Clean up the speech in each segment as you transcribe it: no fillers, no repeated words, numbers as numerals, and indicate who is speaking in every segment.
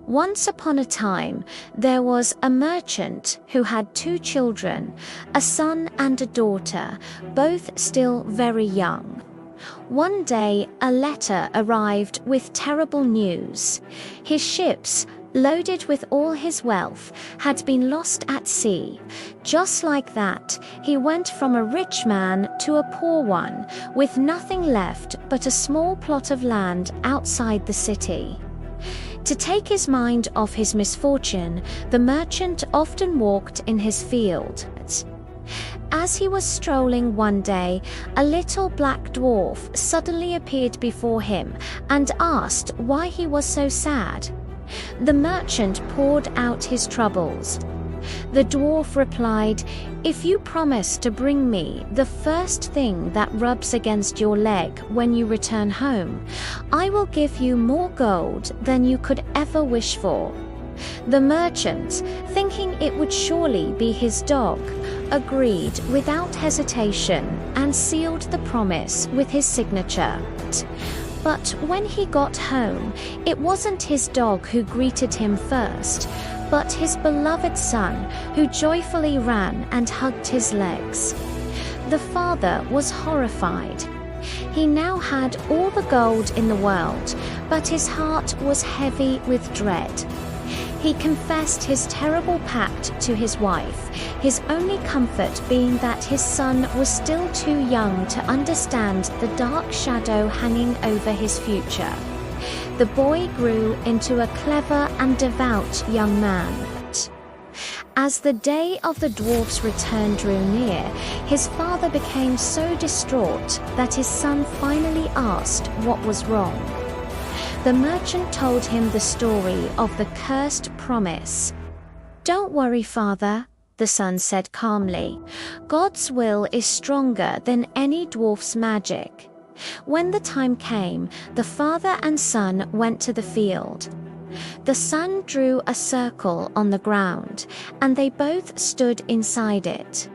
Speaker 1: Once upon a time, there was a merchant who had two children, a son and a daughter, both still very young. One day, a letter arrived with terrible news. His ships, loaded with all his wealth, had been lost at sea. Just like that, he went from a rich man to a poor one, with nothing left but a small plot of land outside the city. To take his mind off his misfortune, the merchant often walked in his field. As he was strolling one day, a little black dwarf suddenly appeared before him and asked why he was so sad. The merchant poured out his troubles. The dwarf replied, "If you promise to bring me the first thing that rubs against your leg when you return home, I will give you more gold than you could ever wish for." The merchant, thinking it would surely be his dog, agreed without hesitation and sealed the promise with his signature. But when he got home, it wasn't his dog who greeted him first, but his beloved son, who joyfully ran and hugged his legs. The father was horrified. He now had all the gold in the world, but his heart was heavy with dread. He confessed his terrible pact to his wife, his only comfort being that his son was still too young to understand the dark shadow hanging over his future. The boy grew into a clever and devout young man. As the day of the dwarf's return drew near, his father became so distraught that his son finally asked what was wrong. The merchant told him the story of the cursed promise. "Don't worry, father," the son said calmly. "God's will is stronger than any dwarf's magic." When the time came, the father and son went to the field. The son drew a circle on the ground, and they both stood inside it.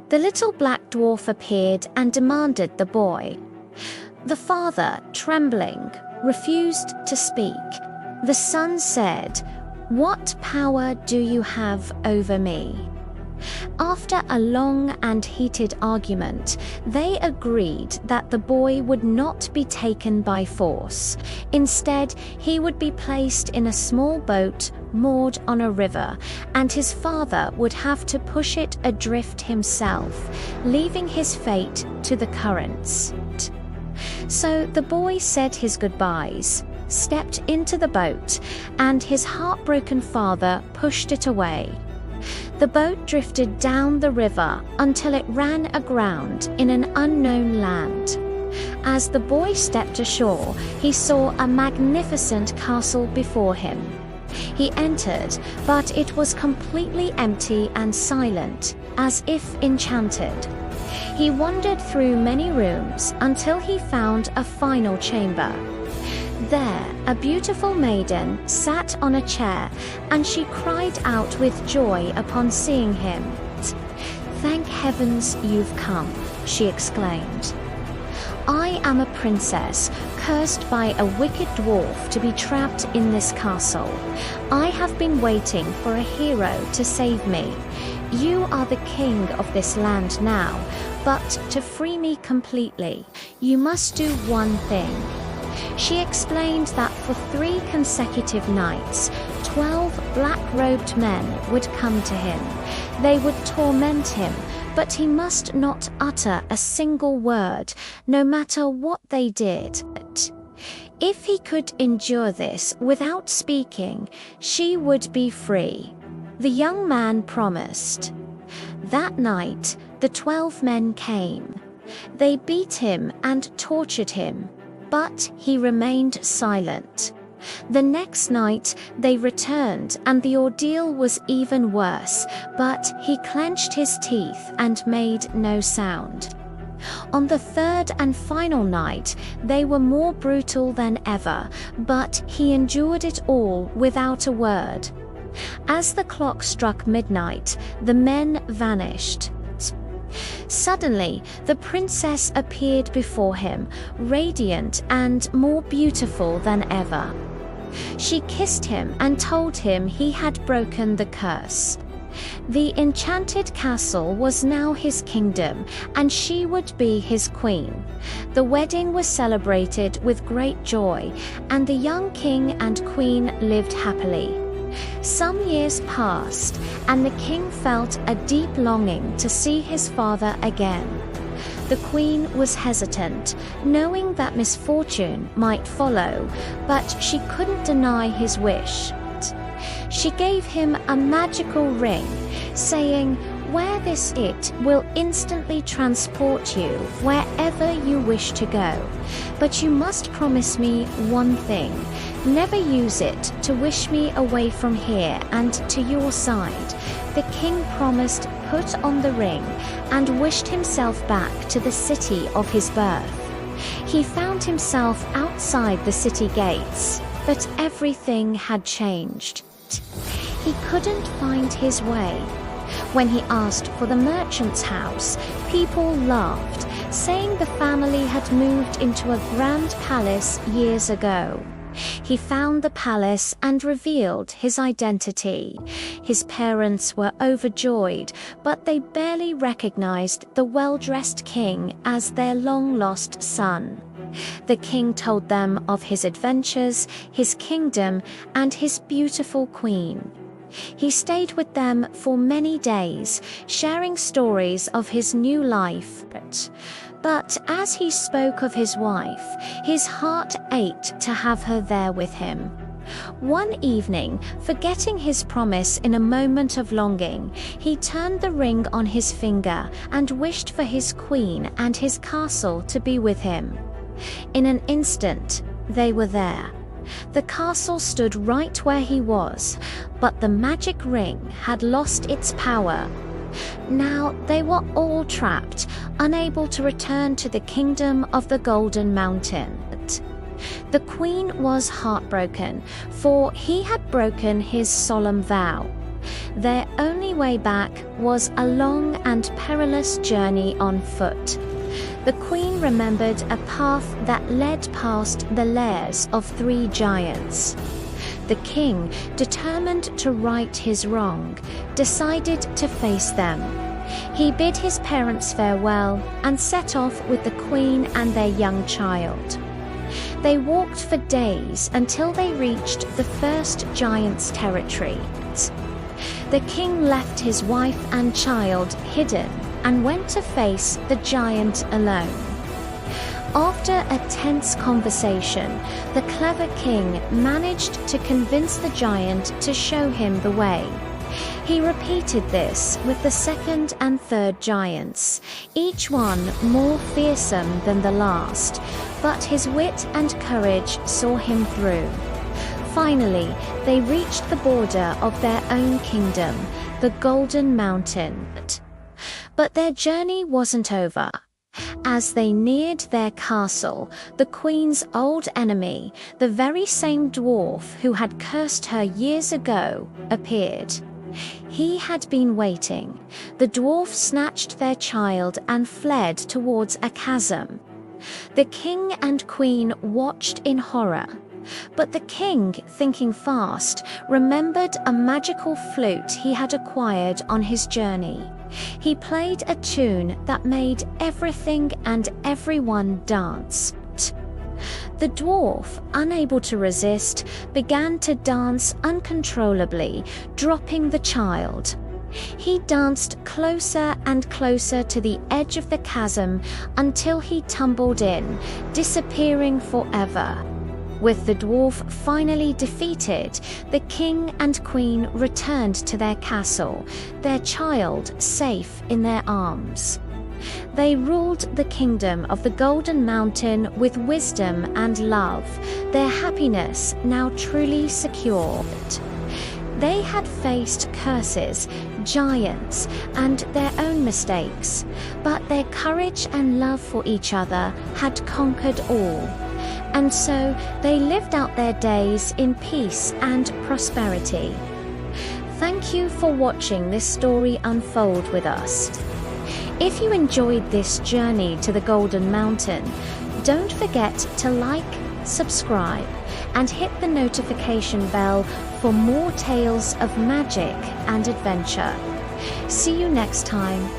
Speaker 1: The little black dwarf appeared and demanded the boy. The father, trembling, refused to speak. The son said, "What power do you have over me?" After a long and heated argument, they agreed that the boy would not be taken by force. Instead, he would be placed in a small boat moored on a river, and his father would have to push it adrift himself, leaving his fate to the currents. So the boy said his goodbyes, stepped into the boat, and his heartbroken father pushed it away. The boat drifted down the river until it ran aground in an unknown land. As the boy stepped ashore, he saw a magnificent castle before him. He entered, but it was completely empty and silent, as if enchanted. He wandered through many rooms until he found a final chamber. There, a beautiful maiden sat on a chair, and she cried out with joy upon seeing him. "Thank heavens you've come," she exclaimed. "I am a princess, cursed by a wicked dwarf to be trapped in this castle. I have been waiting for a hero to save me. You are the king of this land now, but to free me completely, you must do one thing." She explained that for 3 consecutive nights, 12 black-robed men would come to him. They would torment him, but he must not utter a single word, no matter what they did. If he could endure this without speaking, she would be free. The young man promised. That night, the 12 men came. They beat him and tortured him, but he remained silent. The next night, they returned, and the ordeal was even worse, but he clenched his teeth and made no sound. On the 3rd and final night, they were more brutal than ever, but he endured it all without a word. As the clock struck midnight, the men vanished. Suddenly, the princess appeared before him, radiant and more beautiful than ever. She kissed him and told him he had broken the curse. The enchanted castle was now his kingdom, and she would be his queen. The wedding was celebrated with great joy, and the young king and queen lived happily. Some years passed, and the king felt a deep longing to see his father again. The queen was hesitant, knowing that misfortune might follow, but she couldn't deny his wish. She gave him a magical ring, saying, "Wear this, it will instantly transport you wherever you wish to go. But you must promise me one thing. Never use it to wish me away from here and to your side." The king promised, put on the ring, and wished himself back to the city of his birth. He found himself outside the city gates, but everything had changed. He couldn't find his way. When he asked for the merchant's house, people laughed, saying the family had moved into a grand palace years ago. He found the palace and revealed his identity. His parents were overjoyed, but they barely recognized the well-dressed king as their long-lost son. The king told them of his adventures, his kingdom, and his beautiful queen. He stayed with them for many days, sharing stories of his new life. But as he spoke of his wife, his heart ached to have her there with him. One evening, forgetting his promise in a moment of longing, he turned the ring on his finger and wished for his queen and his castle to be with him. In an instant, they were there. The castle stood right where he was, but the magic ring had lost its power. Now they were all trapped, unable to return to the kingdom of the Golden Mountain. The queen was heartbroken, for he had broken his solemn vow. Their only way back was a long and perilous journey on foot. The queen remembered a path that led past the lairs of 3 giants. The king, determined to right his wrong, decided to face them. He bid his parents farewell and set off with the queen and their young child. They walked for days until they reached the first giant's territory. The king left his wife and child hidden and went to face the giant alone. After a tense conversation, the clever king managed to convince the giant to show him the way. He repeated this with the second and third giants, each one more fearsome than the last, but his wit and courage saw him through. Finally, they reached the border of their own kingdom, the Golden Mountain. But their journey wasn't over. As they neared their castle, the queen's old enemy, the very same dwarf who had cursed her years ago, appeared. He had been waiting. The dwarf snatched their child and fled towards a chasm. The king and queen watched in horror. But the king, thinking fast, remembered a magical flute he had acquired on his journey. He played a tune that made everything and everyone dance. The dwarf, unable to resist, began to dance uncontrollably, dropping the child. He danced closer and closer to the edge of the chasm until he tumbled in, disappearing forever. With the dwarf finally defeated, the king and queen returned to their castle, their child safe in their arms. They ruled the kingdom of the Golden Mountain with wisdom and love, their happiness now truly secured. They had faced curses, giants, and their own mistakes, but their courage and love for each other had conquered all. And so they lived out their days in peace and prosperity. Thank you for watching this story unfold with us. If you enjoyed this journey to the Golden Mountain, don't forget to like, subscribe, and hit the notification bell for more tales of magic and adventure. See you next time.